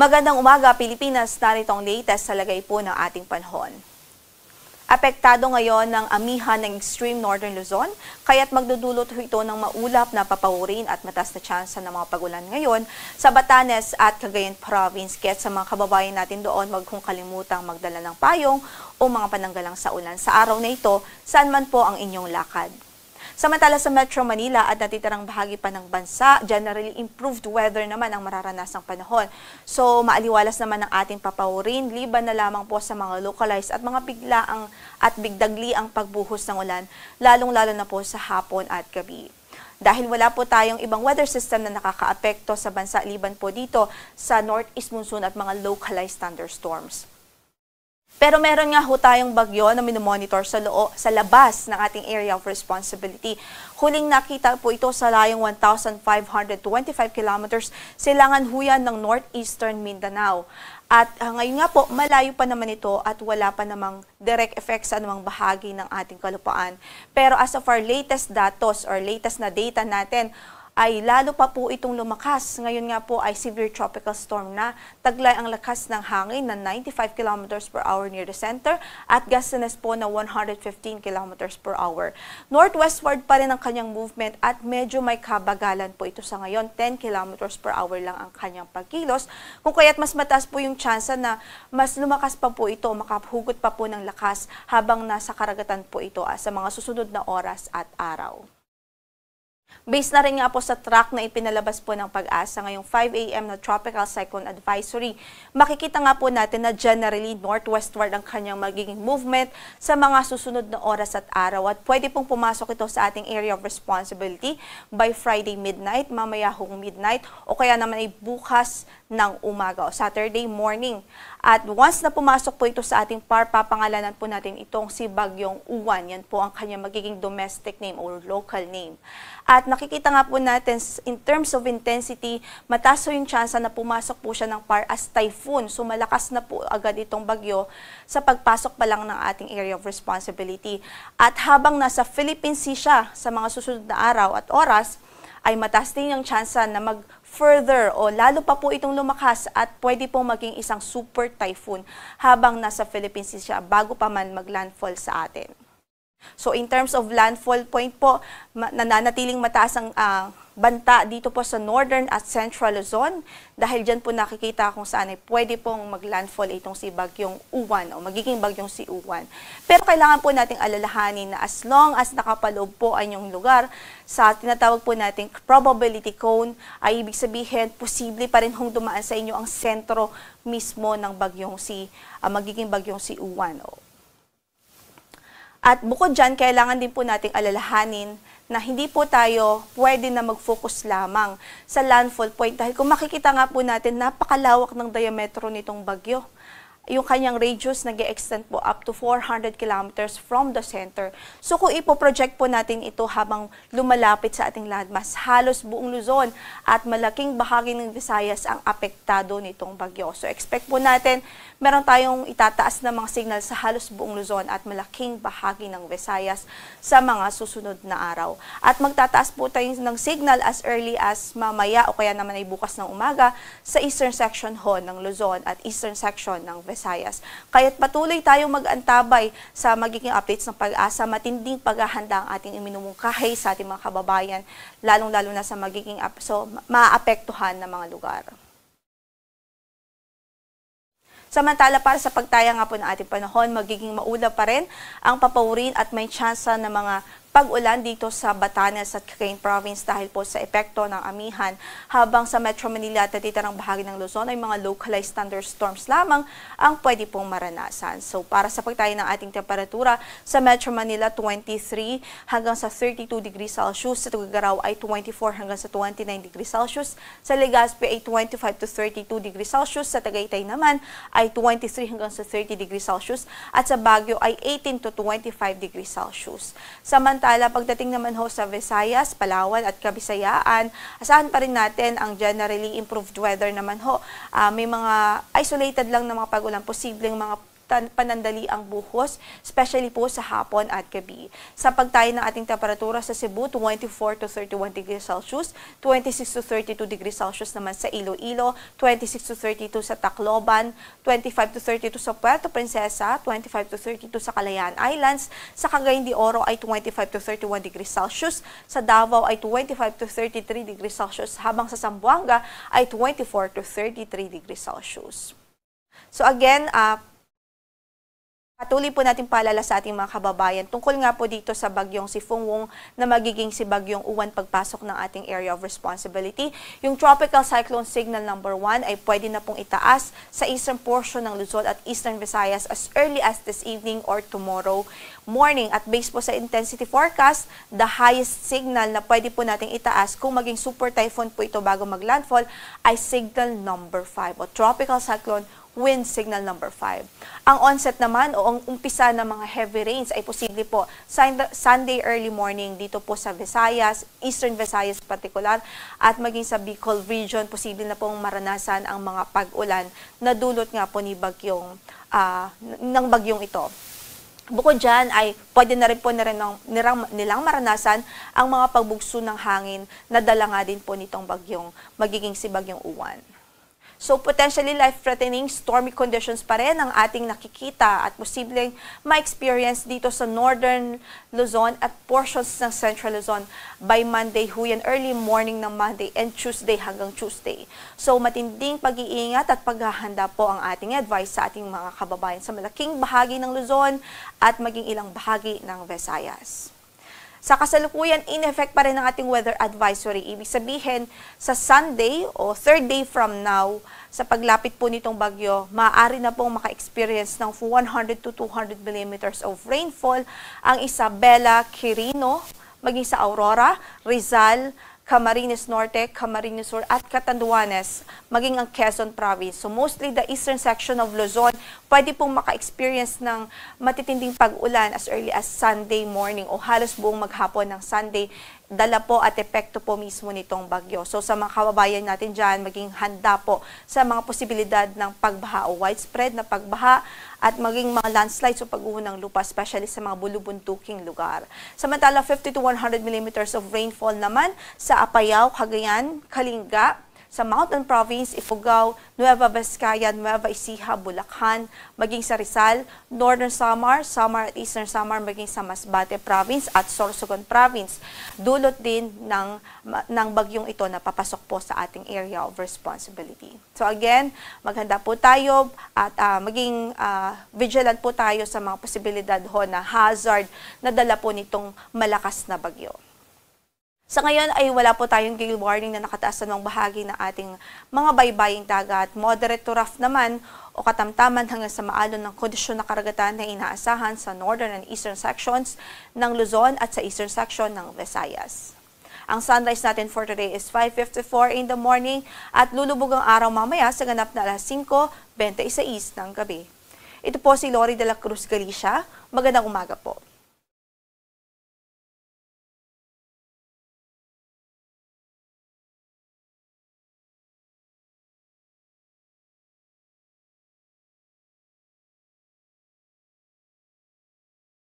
Magandang umaga, Pilipinas. Narito ang latest sa lagay po ng ating panahon. Apektado ngayon ng amihan ng extreme northern Luzon, kaya't magdudulot ito ng maulap na papawurin at mataas na tsansa ng mga pagulan ngayon sa Batanes at Cagayan Province. Kaya sa mga kababayan natin doon, huwag kong kalimutang magdala ng payong o mga pananggalang sa ulan. Sa araw na ito, saan man po ang inyong lakad. Samantala sa Metro Manila at natitirang bahagi pa ng bansa, generally improved weather naman ang mararanasang panahon. So maaliwalas naman ang ating papawurin, liban na lamang po sa mga localized at mga biglaang at bigdagli ang pagbuhos ng ulan, lalong-lalo na po sa hapon at gabi. Dahil wala po tayong ibang weather system na nakakaapekto sa bansa, liban po dito sa northeast monsoon at mga localized thunderstorms. Pero meron nga ho tayong bagyo na minomonitor sa labas ng ating area of responsibility. Huling nakita po ito sa layong 1,525 kilometers silangan huyan ng northeastern Mindanao. At ngayon nga po, malayo pa naman ito at wala pa namang direct effect sa anumang bahagi ng ating kalupaan. Pero as of our latest datos or latest na data natin, ay lalo pa po itong lumakas. Ngayon nga po ay severe tropical storm na. Taglay ang lakas ng hangin na 95 km per hour near the center at gustiness po na 115 km per hour. Northwestward pa rin ang kanyang movement at medyo may kabagalan po ito sa ngayon. 10 km per hour lang ang kanyang pagkilos. Kung kaya't mas mataas po yung tsansa na mas lumakas pa po ito, makahugot pa po ng lakas habang nasa karagatan po ito sa mga susunod na oras at araw. Based na rin nga po sa track na ipinalabas po ng Pag-asa ngayong 5 a.m. na Tropical Cyclone Advisory, makikita nga po natin na generally northwestward ang kanyang magiging movement sa mga susunod na oras at araw at pwede pong pumasok ito sa ating area of responsibility by Friday midnight, mamaya hong midnight o kaya naman ay bukas ng umaga o Saturday morning. At once na pumasok po ito sa ating papangalanan po natin itong si Bagyong Uwan. Yan po ang kanyang magiging domestic name or local name. At nakikita nga po natin in terms of intensity, mataas po yung tsansa na pumasok po siya ng PAR as typhoon. So malakas na po agad itong bagyo sa pagpasok pa lang ng ating area of responsibility. At habang nasa Philippine Sea siya sa mga susunod na araw at oras, ay mataas din yung tsansa na mag-further o lalo pa po itong lumakas at pwede pong maging isang super typhoon habang nasa Philippine Sea siya bago pa man mag-landfall sa atin. So in terms of landfall point po, nananatiling mataas ang banta dito po sa northern at central Luzon dahil dyan po nakikita kung saan ay pwede pong mag-landfall itong si Bagyong Uwan o magiging Bagyong si Uwan. Pero kailangan po nating alalahanin na as long as nakapaloob po ang inyong lugar sa tinatawag po nating probability cone, ay ibig sabihin posible pa rin hong dumaan sa inyo ang sentro mismo ng magiging Bagyong si Uwan. At bukod dyan, kailangan din po nating alalahanin na hindi po tayo pwede na mag-focus lamang sa landfall point dahil kung makikita nga po natin, napakalawak ng diametro nitong bagyo. Yung kanyang radius nag-extend po up to 400 kilometers from the center. So kung ipoproject po natin ito habang lumalapit sa ating landmass, halos buong Luzon at malaking bahagi ng Visayas ang apektado nitong bagyo. So expect po natin, meron tayong itataas na mga signal sa halos buong Luzon at malaking bahagi ng Visayas sa mga susunod na araw. At magtataas po tayo ng signal as early as mamaya o kaya naman ay bukas ng umaga sa eastern section ho ng Luzon at eastern section ng Visayas. Kaya't patuloy tayong mag-antabay sa magiging updates ng Pag-asa, matinding paghahanda ang ating iminumungkahi sa ating mga kababayan, lalong-lalo na sa magiging maapektuhan ng mga lugar. Samantala, para sa pagtaya nga po ng ating panahon, magiging maulap pa rin ang papawurin at may tsansa ng mga pag-ulan dito sa Batanes at Cagayan Province dahil po sa epekto ng amihan, habang sa Metro Manila at natitirang bahagi ng Luzon ay mga localized thunderstorms lamang ang pwede pong maranasan. So para sa pagtaya ng ating temperatura, sa Metro Manila 23 hanggang sa 32 degrees Celsius, sa Tuguegarao ay 24 hanggang sa 29 degrees Celsius, sa Legazpi ay 25 to 32 degrees Celsius, sa Tagaytay naman ay 23 hanggang sa 30 degrees Celsius at sa Baguio ay 18 to 25 degrees Celsius. Samantala, pagdating naman ho sa Visayas, Palawan at Kabisayaan, asahan pa rin natin ang generally improved weather naman ho. May mga isolated lang na mga pag-ulan, posibleng mga panandali ang buhos, especially po sa hapon at gabi. Sa pagtayo ng ating temperatura sa Cebu, 24 to 31 degrees Celsius, 26 to 32 degrees Celsius naman sa Iloilo, 26 to 32 sa Tacloban, 25 to 32 sa Puerto Princesa, 25 to 32 sa Kalayaan Islands, sa Cagayan de Oro ay 25 to 31 degrees Celsius, sa Davao ay 25 to 33 degrees Celsius, habang sa Zamboanga ay 24 to 33 degrees Celsius. So again, patuloy po natin paalala sa ating mga kababayan tungkol nga po dito sa bagyong si Fungwong na magiging si bagyong Uwan pagpasok ng ating area of responsibility. Yung tropical cyclone signal number 1 ay pwede na pong itaas sa eastern portion ng Luzon at eastern Visayas as early as this evening or tomorrow morning. At based po sa intensity forecast, the highest signal na pwede po nating itaas kung maging super typhoon po ito bago maglandfall ay signal number 5 o tropical cyclone wind signal number 5. Ang onset naman o ang umpisa ng mga heavy rains ay posible po Sunday early morning dito po sa Visayas, Eastern Visayas particular, at maging sa Bicol region, posible na pong maranasan ang mga pag-ulan na dulot nga po ng bagyong ito. Bukod dyan ay pwede na rin po nilang maranasan ang mga pagbugso ng hangin na dala nga din po nitong bagyong magiging si bagyong Uwan. So potentially life-threatening stormy conditions pa rin ang ating nakikita at posibleng ma-experience dito sa Northern Luzon at portions ng Central Luzon by Monday, huyan early morning ng Monday and Tuesday hanggang Tuesday. So matinding pag-iingat at paghahanda po ang ating advice sa ating mga kababayan sa malaking bahagi ng Luzon at maging ilang bahagi ng Visayas. Sa kasalukuyan, in-effect pa rin ang ating weather advisory. Ibig sabihin, sa Sunday o third day from now, sa paglapit po nitong bagyo, maaari na pong maka-experience ng 100 to 200 millimeters of rainfall ang Isabela, Quirino, maging sa Aurora, Rizal, Camarines Norte, Camarines Sur at Catanduanes, maging ang Quezon Province. So mostly the eastern section of Luzon, pwede pong maka-experience ng matitinding pag-ulan as early as Sunday morning o halos buong maghapon ng Sunday. Dala po at epekto po mismo nitong bagyo. So sa mga kababayan natin dyan, maging handa po sa mga posibilidad ng pagbaha o widespread na pagbaha at maging mga landslides o pag-uho ng lupa, especially sa mga bulubuntuking lugar. Samantala, 50 to 100 millimeters of rainfall naman sa Apayao, Cagayan, Kalinga, sa Mountain Province, Ifugao, Nueva Vizcaya, Nueva Ecija, Bulacan, maging sa Rizal, Northern Samar, Samar at Eastern Samar, maging sa Masbate Province at Sorsogon Province. Dulot din ng bagyong ito na papasok po sa ating area of responsibility. So again, maghanda po tayo at maging vigilant po tayo sa mga posibilidad na hazard na dala po nitong malakas na bagyo. Sa ngayon ay wala po tayong gale warning na nakataas sa mga bahagi ng ating mga baybaying dagat. Moderate to rough naman o katamtaman hanggang sa maalon ng kondisyon na karagatan na inaasahan sa northern and eastern sections ng Luzon at sa eastern section ng Visayas. Ang sunrise natin for today is 5:54 in the morning at lulubog ang araw mamaya sa ganap na alas 5:26 ng gabi. Ito po si Lori de la Cruz Galicia. Magandang umaga po.